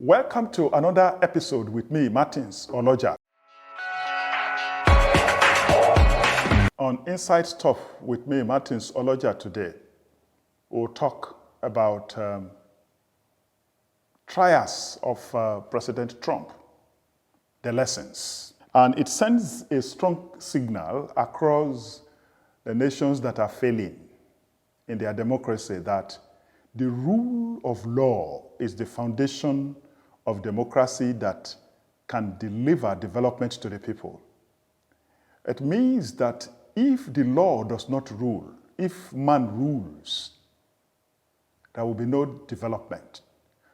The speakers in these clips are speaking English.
Welcome to another episode with me, Martin Oloja. On Inside Stuff with me, Martin Oloja, today, we'll talk about trials of President Trump, the lessons. And it sends a strong signal across the nations that are failing in their democracy that the rule of law is the foundation of democracy that can deliver development to the people. It means that if the law does not rule, if man rules, there will be no development.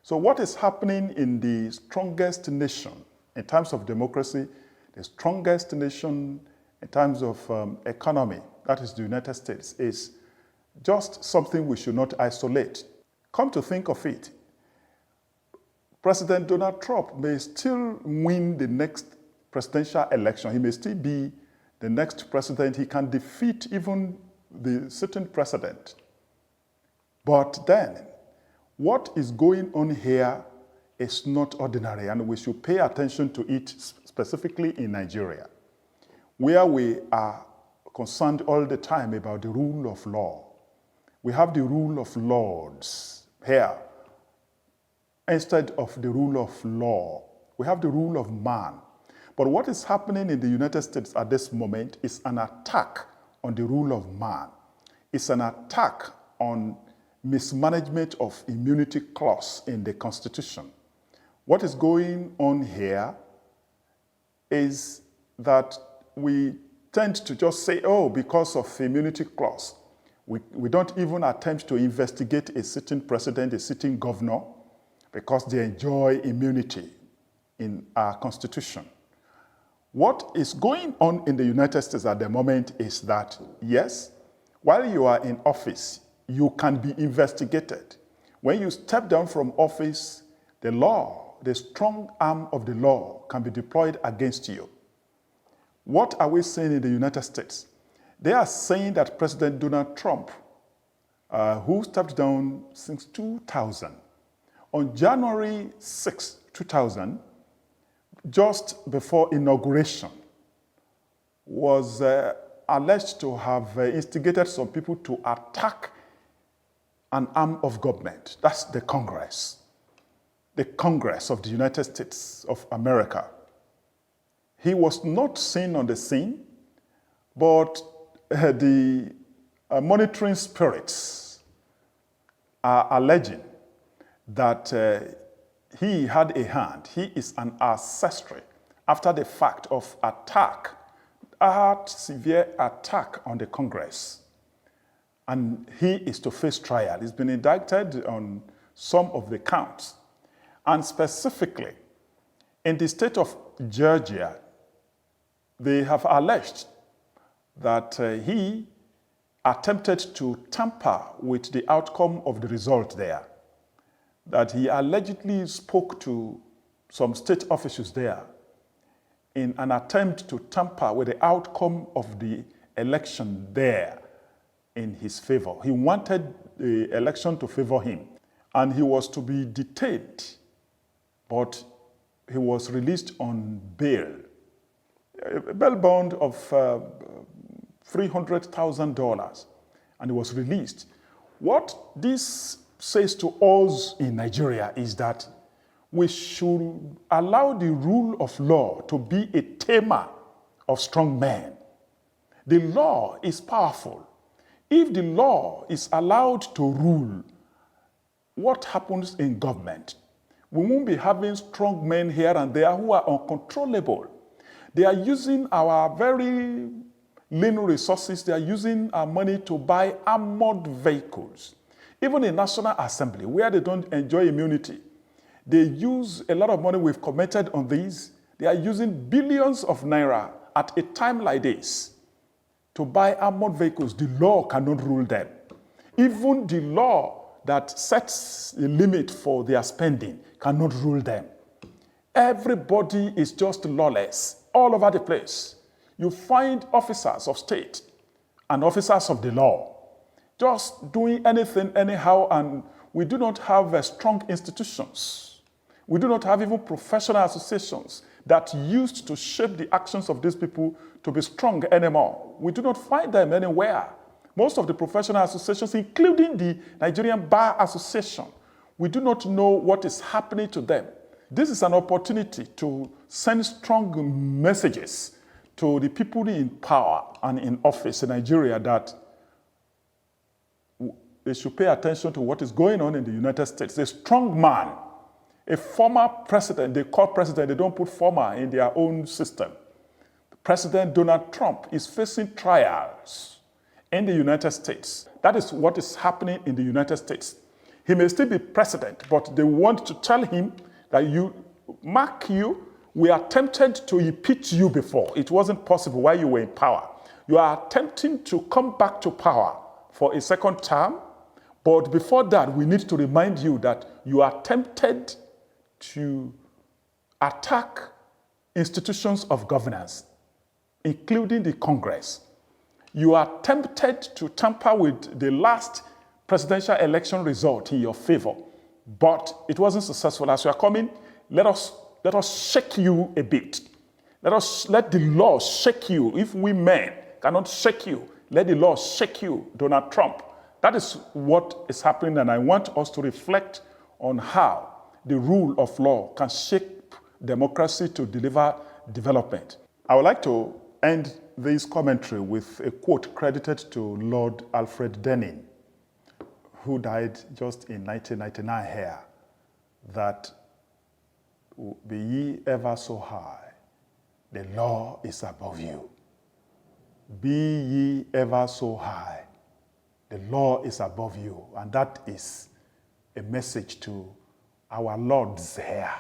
So what is happening in the strongest nation in terms of democracy, the strongest nation in terms of economy, that is the United States, is just something we should not isolate. Come to think of it, President Donald Trump may still win the next presidential election. He may still be the next president. He can defeat even the sitting president. But then, what is going on here is not ordinary, and we should pay attention to it specifically in Nigeria, where we are concerned all the time about the rule of law. We have the rule of lords here. Instead of the rule of law, we have the rule of man. But what is happening in the United States at this moment is an attack on the rule of man. It's an attack on mismanagement of immunity clause in the Constitution. What is going on here is that we tend to just say, oh, because of immunity clause, we don't even attempt to investigate a sitting president, a sitting governor, because they enjoy immunity in our Constitution. What is going on in the United States at the moment is that, yes, while you are in office, you can be investigated. When you step down from office, the law, the strong arm of the law can be deployed against you. What are we saying in the United States? They are saying that President Donald Trump, who stepped down since 2000, on January 6, 2000, just before inauguration, was alleged to have instigated some people to attack an arm of government. That's the Congress of the United States of America. He was not seen on the scene, but the monitoring spirits are alleging that he had a hand. He is an accessory after the fact of attack, a severe attack on the Congress. And he is to face trial. He's been indicted on some of the counts. And specifically, in the state of Georgia, they have alleged that he attempted to tamper with the outcome of the result there, that he allegedly spoke to some state officials there in an attempt to tamper with the outcome of the election there in his favor. He wanted the election to favor him, and he was to be detained, but he was released on bail, a bail bond of $300,000, and he was released. What this says to us in Nigeria is that we should allow the rule of law to be a tamer of strong men. The law is powerful. If the law is allowed to rule, what happens in government? We won't be having strong men here and there who are uncontrollable. They are using our very lean resources. They are using our money to buy armored vehicles. Even in National Assembly, where they don't enjoy immunity, they use a lot of money. We've commented on these. They are using billions of naira at a time like this to buy armored vehicles. The law cannot rule them. Even the law that sets a limit for their spending cannot rule them. Everybody is just lawless all over the place. You find officers of state and officers of the law just doing anything anyhow, and we do not have strong institutions. We do not have even professional associations that used to shape the actions of these people to be strong anymore. We do not find them anywhere. Most of the professional associations, including the Nigerian Bar Association, we do not know what is happening to them. This is an opportunity to send strong messages to the people in power and in office in Nigeria that they should pay attention to what is going on in the United States. A strong man, a former president, they call president, they don't put former in their own system. President Donald Trump is facing trials in the United States. That is what is happening in the United States. He may still be president, but they want to tell him that we attempted to impeach you before. It wasn't possible while you were in power. You are attempting to come back to power for a second term, but before that, we need to remind you that you attempted to attack institutions of governance, including the Congress. You attempted to tamper with the last presidential election result in your favor, but it wasn't successful. As you are coming, let us shake you a bit. Let the law shake you. If we men cannot shake you, let the law shake you, Donald Trump. That is what is happening, and I want us to reflect on how the rule of law can shape democracy to deliver development. I would like to end this commentary with a quote credited to Lord Alfred, who died just in 1999 here, that be ye ever so high, the law is above you. Be ye ever so high, the law is above you. And that is a message to our lords here,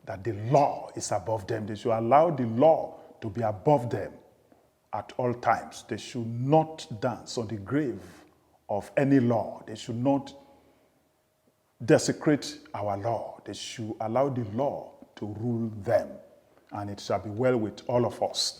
that the law is above them. They should allow the law to be above them at all times. They should not dance on the grave of any law. They should not desecrate our law. They should allow the law to rule them, and it shall be well with all of us.